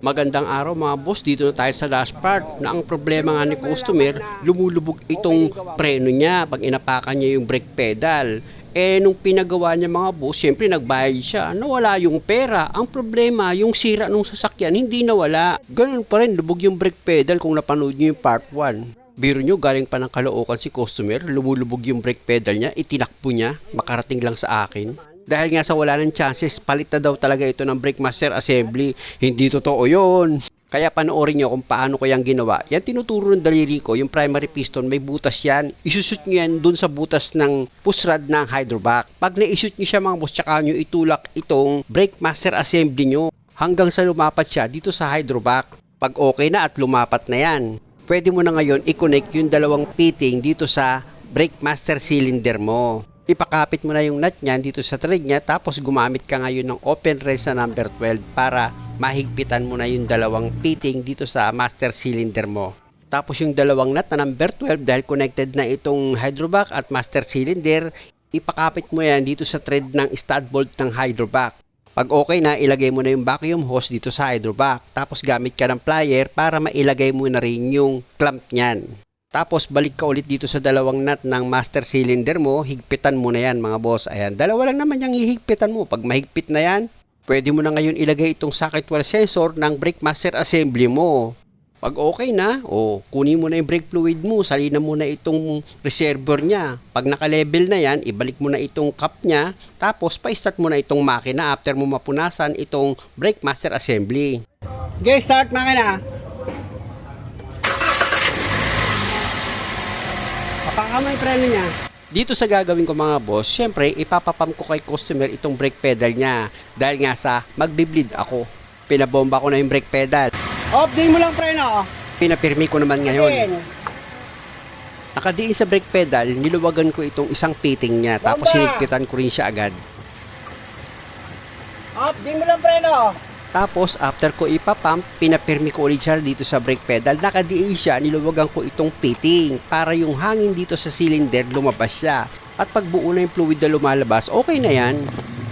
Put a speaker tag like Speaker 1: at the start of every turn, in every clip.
Speaker 1: Magandang araw mga boss, dito na tayo sa last part na ang problema nga ni customer, lumulubog itong preno niya pag inapakan niya yung brake pedal. Nung pinagawa niya mga boss, syempre nagbayad siya, nawala yung pera. Ang problema, yung sira ng sasakyan, hindi nawala. Ganun pa rin, lubog yung brake pedal kung napanood niyo yung part 1. Biro nyo, galing pa ng Caloocan si customer, lumulubog yung brake pedal niya, itinakbo niya, makarating lang sa akin. Dahil nga sa wala ng chances, palit na daw talaga ito ng brake master assembly. Hindi totoo yon. Kaya panoorin nyo kung paano ko yung ginawa. Yan tinuturo ng daliri ko, yung primary piston, may butas yan. Isushoot nyo yan dun sa butas ng push rod ng hydrovac. Pag na-ishoot nyo siya mga boss, tsaka nyo itulak itong brake master assembly nyo hanggang sa lumapat siya dito sa hydrovac. Pag okay na at lumapat na yan, pwede mo na ngayon i-connect yung dalawang fitting dito sa brake master cylinder mo. Ipakapit mo na yung nut niyan dito sa thread niya, tapos gumamit ka ngayon ng open rail sa number 12 para mahigpitan mo na yung dalawang fitting dito sa master cylinder mo. Tapos yung dalawang nut na number 12, dahil connected na itong hydrovac at master cylinder, ipakapit mo yan dito sa thread ng stud bolt ng hydrovac. Pag okay na, ilagay mo na yung vacuum hose dito sa hydrovac. Tapos gamit ka ng plier para mailagay mo na rin yung clamp niyan. Tapos balik ka ulit dito sa dalawang nut ng master cylinder mo, higpitan mo na yan mga boss. Ayan, dalawa lang naman yung hihigpitan mo. Pag mahigpit na yan, pwede mo na ngayon ilagay itong socket wall sensor ng brake master assembly mo. Pag okay na, kunin mo na yung brake fluid mo, salina mo na itong reservoir niya. Pag naka-level na yan, ibalik mo na itong cap niya, tapos pa-start mo na itong makina after mo mapunasan itong brake master assembly.
Speaker 2: Okay, start makina. Papakamay preno niya.
Speaker 1: Dito sa gagawin ko mga boss, syempre ipapapam ko kay customer itong brake pedal niya. Dahil nga sa magbi-bleed ako. Pinabomba ko na yung brake pedal.
Speaker 2: Off din mo lang preno.
Speaker 1: Pinapirmi ko naman ngayon. Nakadiin sa brake pedal, niluwagan ko itong isang fitting niya. Tapos hinigpitan ko rin siya agad.
Speaker 2: Off din mo lang preno.
Speaker 1: Tapos after ko ipapump, pinapirmi ko ulit siya dito sa brake pedal. Nakadiin siya, niluwagan ko itong fitting para yung hangin dito sa cylinder lumabas siya. At pag buo na yung fluid na lumalabas, okay na yan.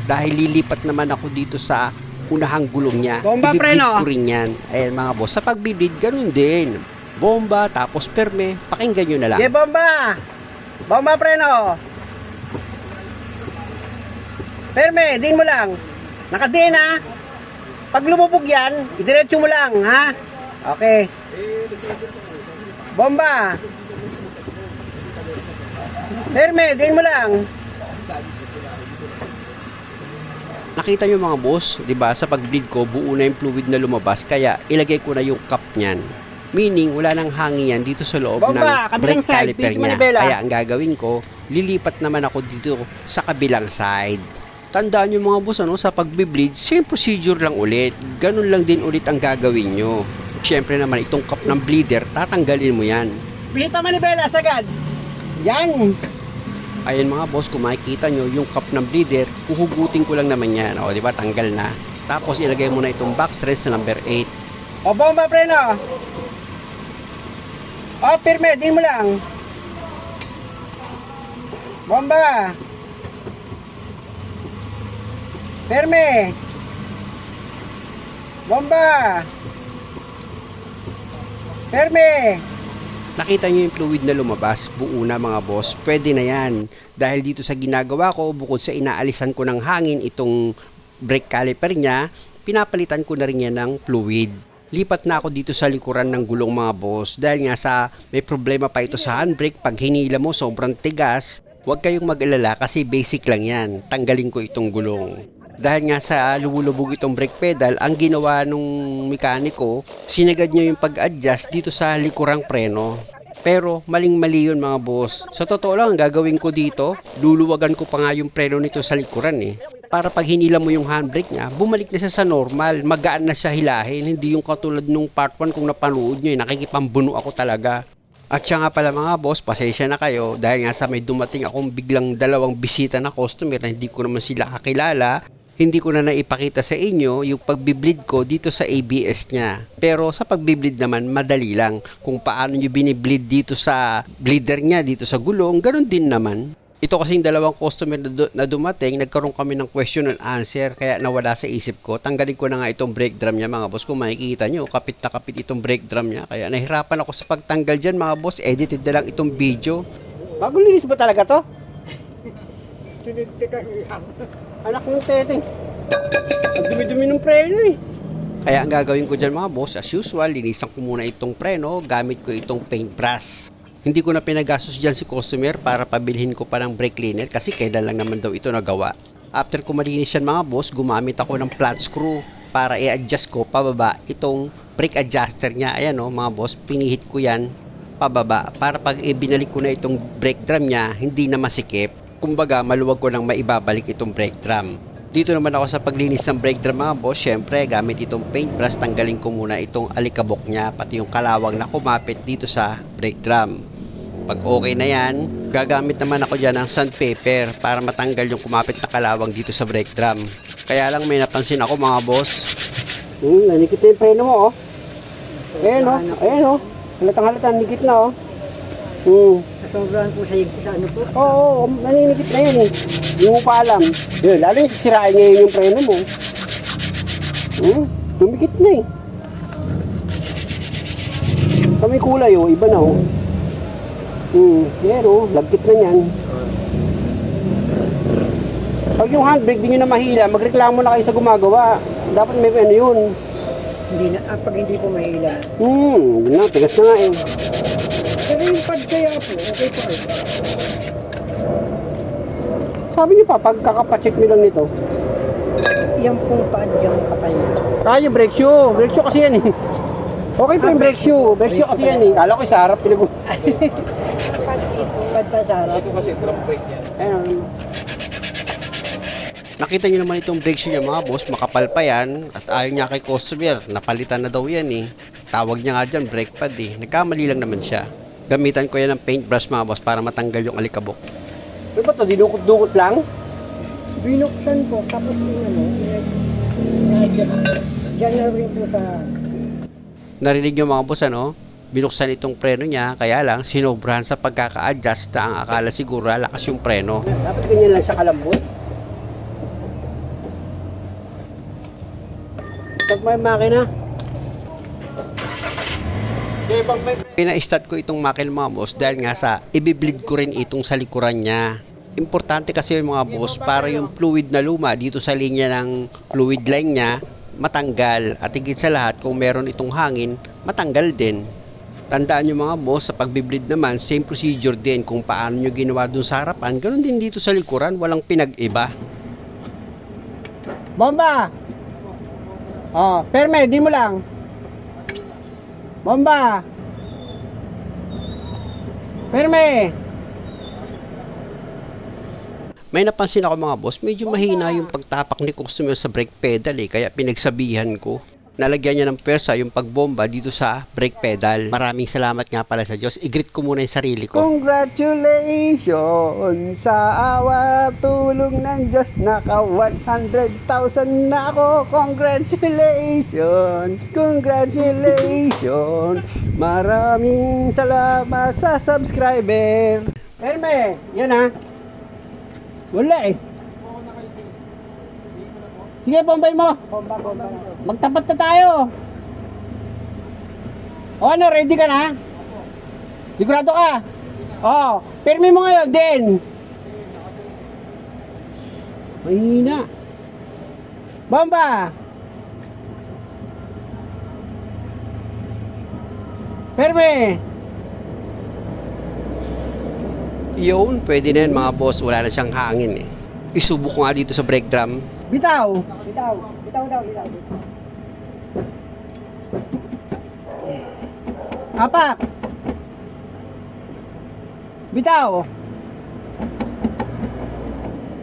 Speaker 1: Dahil lilipat naman ako dito sa unahang gulong niya.
Speaker 2: Bomba
Speaker 1: Ibibleed
Speaker 2: preno.
Speaker 1: ko rin yan. Ayan mga boss, sa pagbibleed, ganun din. Bomba, tapos perme, pakinggan nyo na lang.
Speaker 2: Okay, bomba. Bomba preno. Perme, din mo lang. Nakadiin ha. Pag lumubog yan, idiretso mo lang, ha? Okay. Bomba. Perme, din mo lang.
Speaker 1: Nakita nyo mga boss, 'di ba? Sa pag-bleed ko, buo na yung fluid na lumabas, kaya ilagay ko na yung cap niyan. Meaning, wala nang hangin yan dito sa loob
Speaker 2: Bomba,
Speaker 1: ng
Speaker 2: kabilang
Speaker 1: brake
Speaker 2: side,
Speaker 1: caliper
Speaker 2: pili
Speaker 1: niya.
Speaker 2: manibela.
Speaker 1: Kaya ang gagawin ko, lilipat naman ako dito sa kabilang side. Tandaan nyo mga boss, sa pagbe-bleed, same procedure lang ulit. Ganun lang din ulit ang gagawin nyo. Siyempre naman, itong cap ng bleeder, tatanggalin mo yan.
Speaker 2: Pihita manibela, sagad. Yan.
Speaker 1: Ayan mga boss, kung makikita nyo, yung cap ng bleeder, uhugutin ko lang naman yan. O, di ba, tanggal na. Tapos, ilagay mo na itong box thread sa number 8.
Speaker 2: O, bomba preno. O, pirme, din mo lang. Bomba. Pirme. Bomba. Pirme.
Speaker 1: Nakita nyo yung fluid na lumabas, buo na mga boss, pwede na yan. Dahil dito sa ginagawa ko, bukod sa inaalisan ko ng hangin itong brake caliper niya, pinapalitan ko na rin yan ng fluid. Lipat na ako dito sa likuran ng gulong mga boss, dahil nga sa may problema pa ito sa handbrake, pag hinila mo sobrang tigas, huwag kayong mag-alala kasi basic lang yan, tanggalin ko itong gulong. Dahil nga sa lumulubog itong brake pedal, ang ginawa nung mekaniko, sinagad niya yung pag-adjust dito sa likurang preno. Pero maling-mali yun mga boss. Sa totoo lang, ang gagawin ko dito, luluwagan ko pa nga yung preno nito sa likuran Para pag hinila mo yung handbrake niya, bumalik na siya sa normal, magaan na siya hilahin. Hindi yung katulad nung part 1 kung napanood nyo, nakikipambuno ako talaga. At siya nga pala mga boss, pasensya na kayo dahil nga sa may dumating akong biglang dalawang bisita na customer na hindi ko naman sila kakilala. Hindi ko na naipakita sa inyo yung pagbi-bleed ko dito sa ABS niya. Pero sa pagbi-bleed naman, madali lang. Kung paano nyo binibleed dito sa bleeder niya, dito sa gulong, ganun din naman. Ito kasing dalawang customer na dumating, nagkaroon kami ng question and answer, kaya nawala sa isip ko. Tanggalin ko na nga itong brake drum niya mga boss. Kung makikita nyo, kapit na kapit itong brake drum niya. Kaya nahirapan ako sa pagtanggal dyan mga boss. Edited na lang itong video.
Speaker 2: Bagong linis ba talaga to? Anak ng teteng. Ang dumi-dumi ng preno eh.
Speaker 1: Kaya ang gagawin ko dyan mga boss, as usual, linisan ko muna itong preno, gamit ko itong paintbrush. Hindi ko na pinagastos dyan si customer para pabilhin ko pa ng brake cleaner kasi kailan lang naman daw ito nagawa. After ko malinis yan mga boss, gumamit ako ng flat screw para i-adjust ko pababa itong brake adjuster niya. Ayan o mga boss, pinihit ko yan pababa para pag ibinalik ko na itong brake drum niya, hindi na masikip. Kumbaga, maluwag ko nang maibabalik itong brake drum. Dito naman ako sa paglinis ng brake drum mga boss, syempre gamit itong paintbrush, tanggalin ko muna itong alikabok niya, pati yung kalawang na kumapit dito sa brake drum. Pag okay na yan, gagamit naman ako dyan ng sandpaper para matanggal yung kumapit na kalawang dito sa brake drum. Kaya lang may napansin ako mga boss.
Speaker 2: Nanikit na yung preno mo oh. Ayan o. Halatang nikit na oh.
Speaker 3: Sobrahan po sa higpit sa ano po.
Speaker 2: Oo, naninikit na yun eh. Hindi mo pa alam. Yun, lalo yung sisirain ngayon yung preno mo. Tumikit na eh. Kami kulay oh, iba na oh. Yan oh, lagkit na yan. Pag yung handbrake di nyo na mahila, magreklamo na kayo sa gumagawa. Dapat may ano yun.
Speaker 3: Hindi na, pag hindi po mahila.
Speaker 2: Yun na, tigas na nga eh.
Speaker 3: Pero yung pad kaya po, okay po kayo.
Speaker 2: Sabi niyo pa, pag kakapacheck nyo lang nito.
Speaker 3: Yan pong pad, yung kapal niya.
Speaker 2: Yung brake shoe. Brake shoe kasi yan eh. Okay po yung brake shoe. Brake shoe kasi yan eh. Kala ko sa harap pinag-
Speaker 3: Pad dito. Pad pa sa harap.
Speaker 4: Ito kasi drum brake niya.
Speaker 2: Ayun.
Speaker 1: Nakita niyo naman itong brake shoe niya mga boss, makapal pa yan at ayaw niya kay customer, napalitan na daw yan eh. Tawag niya nga dyan, brake pad eh. Nagkamali lang naman siya. Gamitan ko yan ng paintbrush mga boss para matanggal yung alikabok.
Speaker 2: Ano ba ito? Dinukot-dukot lang?
Speaker 3: Binuksan po, tapos yung ano, i-adjust. Diyan na rin po sa...
Speaker 1: Narinig niyo mga boss ano? Binuksan itong preno niya, kaya lang sinobrahan sa pagkaka-adjust na ang akala siguro lakas yung preno.
Speaker 2: Dapat ganyan lang siya kalambot. Pag may makina.
Speaker 1: Pina-start ko itong makina mga boss dahil nga sa ibibleed ko rin itong sa likuran niya. Importante kasi yung mga boss para yung fluid na luma dito sa linya ng fluid line niya matanggal at higit sa lahat kung meron itong hangin matanggal din. Tandaan nyo mga boss, sa pagbibleed naman same procedure din kung paano nyo ginawa dun sa harapan, ganun din dito sa likuran, walang pinag-iba.
Speaker 2: Bomba! Oh, perme, di mo lang. Bomba! Perme!
Speaker 1: May napansin ako mga boss, medyo mahina yung pagtapak ni customer sa brake pedal eh, kaya pinagsabihan ko. Nalagyan niya ng persa yung pagbomba dito sa brake pedal. Maraming salamat nga pala sa Diyos. I-greet ko muna yung sarili ko.
Speaker 2: Congratulations sa awa tulong ng Diyos. Naka 100,000 na ako. Congratulations! Congratulations! Maraming salamat sa subscriber. Herme, yan ha. Wala eh. Sige, bombay mo.
Speaker 3: Bomba.
Speaker 2: Magtapat na tayo. O ano, ready ka na? Sigurado ka? Oo. Permi mo ngayon, din. Mahina. Bomba! Permi!
Speaker 1: Yun, pwede na yan mga boss. Wala na siyang hangin eh. Isubok ko nga dito sa brake drum.
Speaker 2: Bitaw!
Speaker 3: Bitaw daw.
Speaker 2: Apak! Bitaw!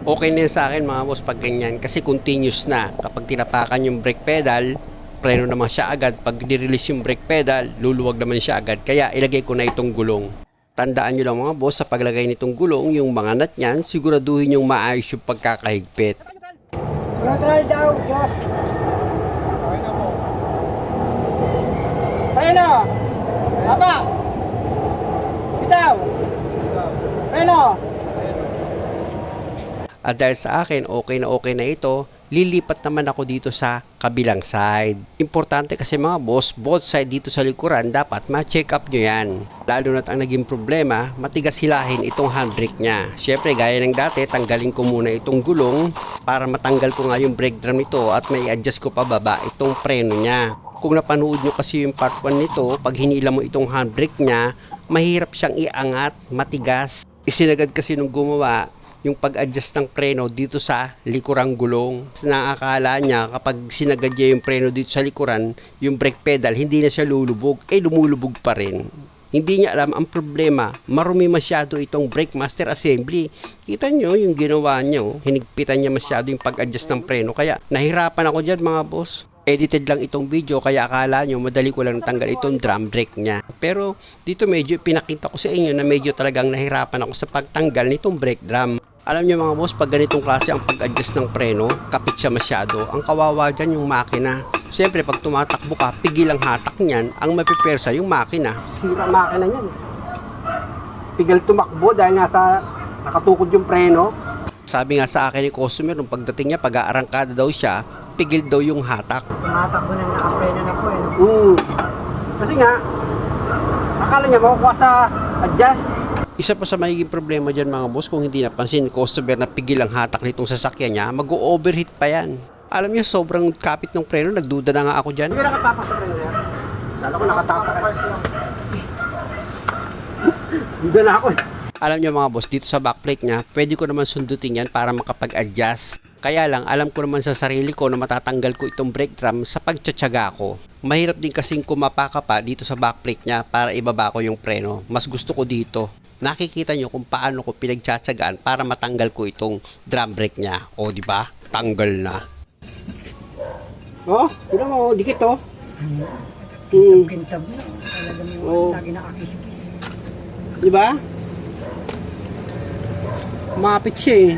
Speaker 1: Okay na yan sa akin mga boss pag ganyan kasi continuous na. Kapag tinapakan yung brake pedal, preno naman siya agad. Pag nirelease yung brake pedal, luluwag naman siya agad. Kaya ilagay ko na itong gulong. Tandaan nyo lang mga boss, sa paglagay nitong gulong, yung mga nut niyan, siguraduhin yung maayos yung pagkakahigpit.
Speaker 3: Neutral daw, Diyos.
Speaker 2: Preno! Apak! Bitaw! Preno!
Speaker 1: At dahil sa akin, okay na ito, lilipat naman ako dito sa kabilang side. Importante kasi mga boss, both side dito sa likuran, dapat ma-check up nyo yan. Lalo na't ang naging problema, matigas hilahin itong handbrake niya. Siyempre, gaya ng dati, tanggalin ko muna itong gulong para matanggal ko nga yung brake drum nito at may adjust ko pababa itong preno niya. Kung napanood nyo kasi yung part 1 nito, pag hinila mo itong handbrake niya, mahirap siyang iangat, matigas. Isinagad kasi nung gumawa yung pag-adjust ng preno dito sa likurang gulong. Nakakala niya kapag sinagad niya yung preno dito sa likuran, yung brake pedal, hindi na siya lulubog. Lumulubog pa rin. Hindi niya alam ang problema. Marumi masyado itong brake master assembly. Kita nyo yung ginawa niya. Hinigpitan niya masyado yung pag-adjust ng preno. Kaya nahirapan ako dyan mga boss. Edited lang itong video kaya akala nyo madali ko lang tanggal itong drum brake niya. Pero dito medyo pinakita ko sa inyo na medyo talagang nahirapan ako sa pagtanggal nitong brake drum. Alam niyo mga boss, pag ganitong klase ang pag-adjust ng preno, kapit siya masyado. Ang kawawa dyan yung makina. Siyempre pag tumatakbo ka, pigil ang hatak niyan, ang mapipersa yung makina.
Speaker 2: Sira makina niyan. Pigil tumakbo dahil nga sa nakatukod yung preno.
Speaker 1: Sabi nga sa akin ni customer, nung pagdating niya, pag-aarangkada daw siya, pigil daw yung hatak.
Speaker 3: Tumatakbo nang nakapreno na po eh.
Speaker 2: Kasi nga, akala niya makukuha sa adjust.
Speaker 1: Isa pa sa magiging problema dyan mga boss, kung hindi napansin ni customer na pigil ang hatak nitong sasakyan niya, mag-overheat pa yan. Alam niyo, sobrang kapit ng preno, nagduda na nga ako dyan.
Speaker 2: Hindi ka nakatapak sa preno niya. Lalo ko nakatapak. Duda na ako eh.
Speaker 1: Alam niyo mga boss, dito sa backplate niya, pwede ko naman sundutin yan para makapag-adjust. Kaya lang, alam ko naman sa sarili ko na matatanggal ko itong brake drum sa pagtsatsaga ko. Mahirap din kasing kumapaka pa dito sa backplate niya para ibaba ko yung preno. Mas gusto ko dito. Nakikita nyo kung paano ko pinagtsatsagaan para matanggal ko itong drum brake niya. O, di ba? Tanggal na.
Speaker 2: Oh, tignan mo, dikit oh.
Speaker 3: Kintab na. Talagang
Speaker 2: Oo.
Speaker 3: lagi nakakis-kis.
Speaker 2: Di ba? Mapit siya eh.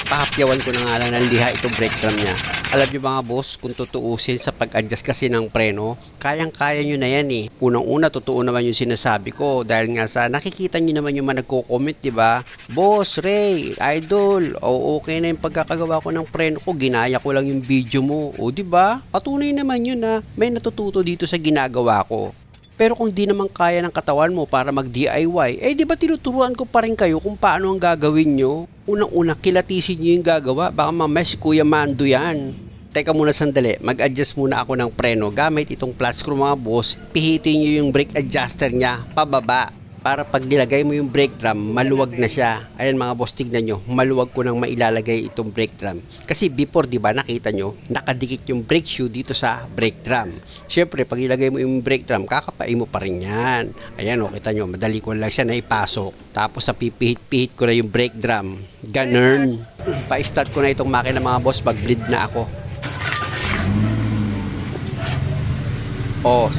Speaker 1: Pahapyawan ko na nga lang ng liha itong brake drum niya. Alam nyo mga boss, kung tutuusin sa pag-adjust kasi ng preno, kayang-kaya nyo na yan eh. Unang-una, totoo naman yung sinasabi ko dahil nga sa nakikita nyo naman yung mga nagko-comment, diba? Boss, Ray, Idol, okay na yung pagkakagawa ko ng preno ko, ginaya ko lang yung video mo. O diba? Patunay naman yun na may natututo dito sa ginagawa ko. Pero kung di naman kaya ng katawan mo para mag-DIY, di ba tinuturuan ko pa rin kayo kung paano ang gagawin nyo? Unang-una, kilatisin nyo yung gagawa. Baka mamaya si Kuya Mando yan. Teka muna sandali, mag-adjust muna ako ng preno gamit itong flat screw mga boss. Pihitin nyo yung brake adjuster nya pababa. Para pag nilagay mo yung brake drum, maluwag na siya. Ayan mga boss, tignan nyo, maluwag ko nang mailalagay itong brake drum. Kasi before, di ba, nakita nyo, nakadikit yung brake shoe dito sa brake drum. Siyempre, pag ilagay mo yung brake drum, kakapain mo pa rin yan. Ayan o, kita nyo, madali ko lang siya na ipasok. Tapos, napipihit-pihit ko na yung brake drum. Ganun. Pa-start ko na itong makina mga boss, mag-bleed na ako.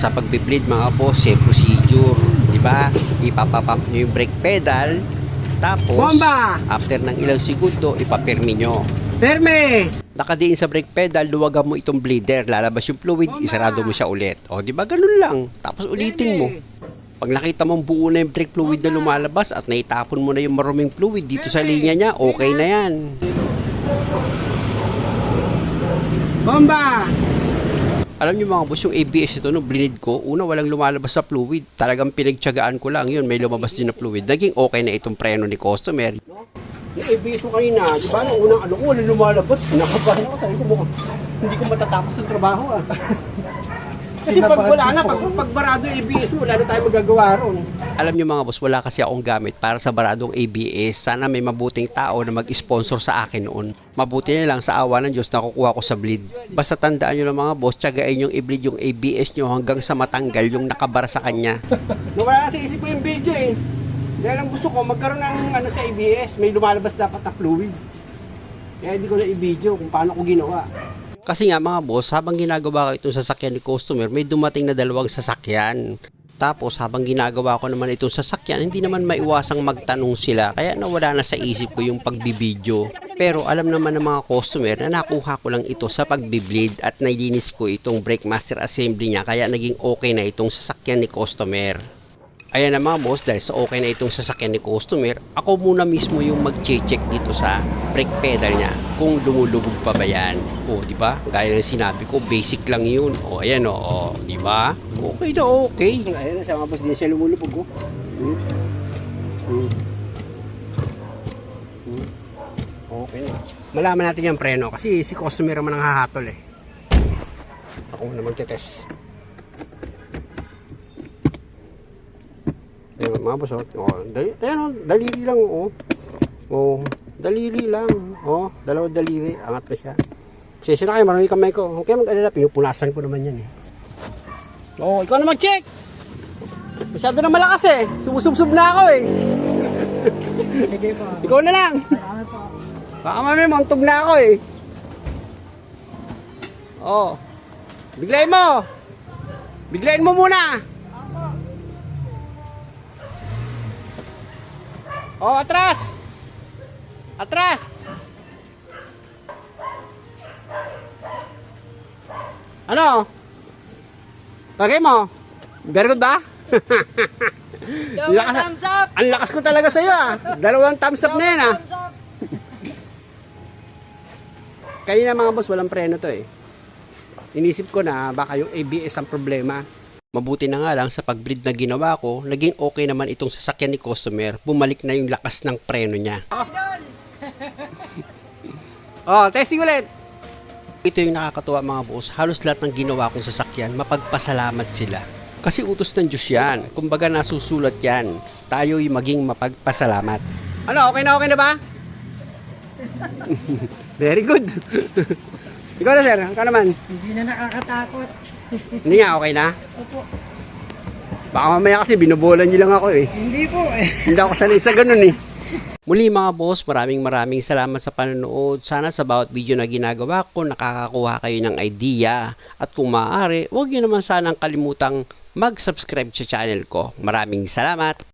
Speaker 1: Sa pagbe-bleed mga boss, procedure. Diba? Ipapapump nyo yung brake pedal. Tapos,
Speaker 2: Bomba!
Speaker 1: after ng ilang segundo, ipapirmi nyo.
Speaker 2: Perme!
Speaker 1: Nakadiin sa brake pedal, luwagan mo itong bleeder. Lalabas yung fluid, isarado mo siya ulit. Diba? Ganun lang. Tapos ulitin mo. Pag nakita mong buo na yung brake fluid na lumalabas at naitapon mo na yung maruming fluid dito sa linya niya, okay na yan.
Speaker 2: Bomba!
Speaker 1: Alam niyo mga boss, yung ABS ito, nung blinid ko, una walang lumalabas sa fluid. Talagang pinagtyagaan ko lang yun, may lumabas din na fluid. Naging okay na itong preno ni customer.
Speaker 2: Yung ABS mo kanina, di ba? Nung unang ko, walang lumalabas. Kinakabahan ako. Sabi ko, hindi ko matatapos ng trabaho ah. Kasi pag wala na, pag barado yung ABS mo, wala na tayo magagawa ron.
Speaker 1: Alam niyo mga boss, wala kasi akong gamit para sa baradong ABS. Sana may mabuting tao na mag-sponsor sa akin noon. Mabuti na lang sa awa ng Diyos na kukuha ko sa bleed. Basta tandaan nyo lang mga boss, tsagain yung i-bleed yung ABS nyo hanggang sa matanggal yung nakabara sa kanya.
Speaker 2: Nawala sa isip ko yung video eh. Dahil ang gusto ko, magkaroon ng sa ABS, may lumalabas dapat na fluid. Kaya hindi ko na i-video kung paano ko ginawa.
Speaker 1: Kasi nga mga boss, habang ginagawa ko itong sasakyan ni customer, may dumating na dalawang sasakyan. Tapos habang ginagawa ko naman itong sasakyan, hindi naman maiwasang magtanong sila. Kaya nawala na sa isip ko yung pagbibideo. Pero alam naman ng mga customer na nakuha ko lang ito sa pagbibleed at nailinis ko itong brake master assembly niya. Kaya naging okay na itong sasakyan ni customer. Ayan na mga boss, dahil sa okay na itong sasakyan ni customer, ako muna mismo yung mag-check dito sa brake pedal niya kung lumulubog pa ba yan. O, di ba? Gaya ng sinabi ko, basic lang yun. O, ayan o, di ba? Okay na okay.
Speaker 2: Ayun na, sa mga boss, di na siya lumulupog ko. Okay na. Malaman natin yung preno kasi si customer naman ang hahatol eh. Ako na magte-test. Ayun, mga boss, daliri lang, daliri lang, dalawang daliri, angat na siya. Session na kayo, marami kamay ko. Okay, mag-alala, pinupunasan ko naman yan eh. Ikaw na mag-check! Masyado na malakas eh, sumusubsub na ako eh.
Speaker 3: Sige po.
Speaker 2: Ikaw na lang!
Speaker 3: Salamat po.
Speaker 2: Baka mami, mauntog na ako eh. Biglayin mo! Biglayin mo muna! Atras! Atras! Ano? Bagay mo? Very good ba?
Speaker 3: Thumbs up!
Speaker 2: Ang lakas ko talaga sa'yo ah. 2 thumbs up na yan ah. Kanina mga boss, walang preno to eh. Inisip ko na baka yung ABS ang problema. Mabuti na nga lang sa pag-bleed na ginawa ko, naging okay naman itong sasakyan ni customer. Bumalik na yung lakas ng preno niya. Testing ulit. Ito yung nakakatuwa mga boss. Halos lahat ng ginawa kong sasakyan, mapagpasalamat sila. Kasi utos ng Diyos yan. Kumbaga nasusulat yan. Tayo yung maging mapagpasalamat. Ano, okay na ba? Very good. Ikaw na sir, ikaw naman.
Speaker 3: Hindi na nakakatakot.
Speaker 2: Hindi nga, okay na?
Speaker 3: Opo.
Speaker 2: Baka mamaya kasi binubolan niyo lang ako eh.
Speaker 3: Hindi po eh.
Speaker 2: Hindi ako sanay sa ganun eh.
Speaker 1: Muli mga boss, maraming salamat sa panonood. Sana sa bawat video na ginagawa ko, nakakakuha kayo ng idea. At kung maaari, huwag niyo naman sanang kalimutang mag-subscribe sa channel ko. Maraming salamat!